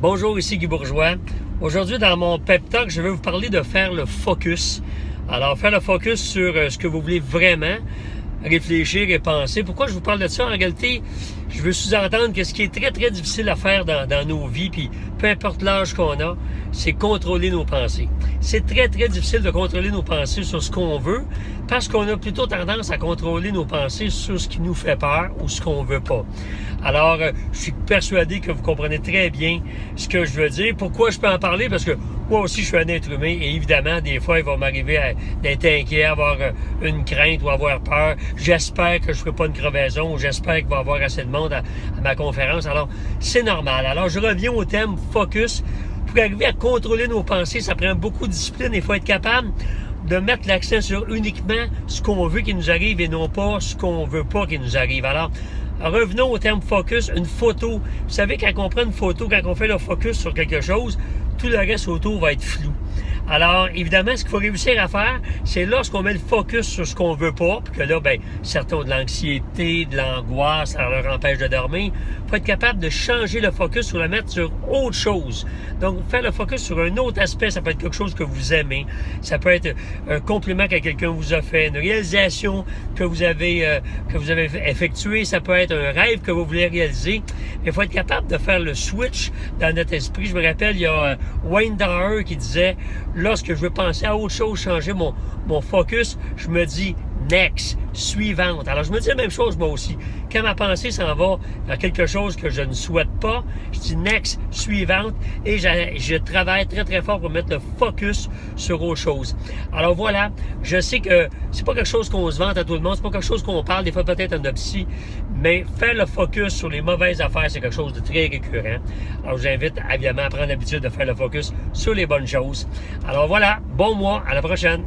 Bonjour, ici Guy Bourgeois. Aujourd'hui, dans mon pep talk, je vais vous parler de faire le focus. Alors, faire le focus sur ce que vous voulez vraiment réfléchir et penser. Pourquoi je vous parle de ça? En réalité, je veux sous-entendre que ce qui est très, très difficile à faire dans nos vies, puis peu importe l'âge qu'on a, c'est contrôler nos pensées. C'est très, très difficile de contrôler nos pensées sur ce qu'on veut, parce qu'on a plutôt tendance à contrôler nos pensées sur ce qui nous fait peur ou ce qu'on veut pas. Alors, je suis persuadé que vous comprenez très bien ce que je veux dire. Pourquoi je peux en parler? Parce que moi aussi, je suis un être humain et évidemment, des fois, il va m'arriver d'être inquiet, avoir une crainte ou avoir peur. J'espère que je ne ferai pas une crevaison ou j'espère qu'il va y avoir assez de monde à ma conférence. Alors, c'est normal. Alors, je reviens au thème focus. Pour arriver à contrôler nos pensées, ça prend beaucoup de discipline. Il faut être capable de mettre l'accent sur uniquement ce qu'on veut qu'il nous arrive et non pas ce qu'on veut pas qu'il nous arrive. Alors, revenons au terme focus, une photo. Vous savez, quand on prend une photo, quand on fait le focus sur quelque chose, tout le reste autour va être flou. Alors, évidemment, ce qu'il faut réussir à faire, c'est lorsqu'on met le focus sur ce qu'on veut pas, puis que là, certains ont de l'anxiété, de l'angoisse, ça leur empêche de dormir. Il faut être capable de changer le focus ou le mettre sur autre chose. Donc, faire le focus sur un autre aspect, ça peut être quelque chose que vous aimez. Ça peut être un compliment que quelqu'un vous a fait, une réalisation que vous avez effectuée. Ça peut être un rêve que vous voulez réaliser. Mais il faut être capable de faire le switch dans notre esprit. Je me rappelle, il y a Wayne Dyer qui disait, lorsque je veux penser à autre chose, changer mon focus, je me dis next, suivante. Alors, je me dis la même chose moi aussi. Quand ma pensée s'en va vers quelque chose que je ne souhaite pas, je dis next, suivante, et je travaille très, très fort pour mettre le focus sur autre chose. Alors voilà, je sais que c'est pas quelque chose qu'on se vante à tout le monde, c'est pas quelque chose qu'on parle, des fois peut-être à notre psy, mais faire le focus sur les mauvaises affaires, c'est quelque chose de très récurrent. Alors, je vous invite évidemment à prendre l'habitude de faire le focus sur les bonnes choses. Alors voilà, bon mois, à la prochaine!